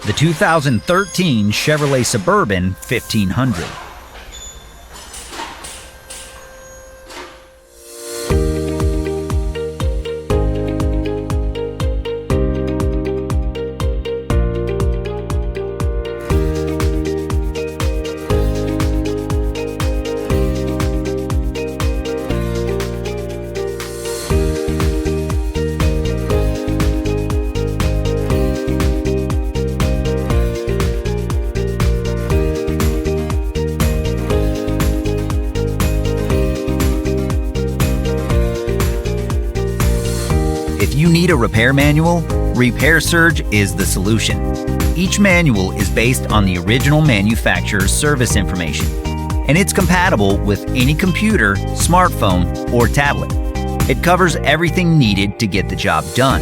the 2013 Chevrolet Suburban 1500. If you need a repair manual, Repair Surge is the solution. Each manual is based on the original manufacturer's service information, and it's compatible with any computer, smartphone, or tablet. It covers everything needed to get the job done,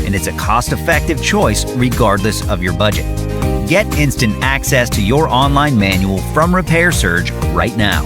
and it's a cost-effective choice regardless of your budget. Get instant access to your online manual from Repair Surge right now.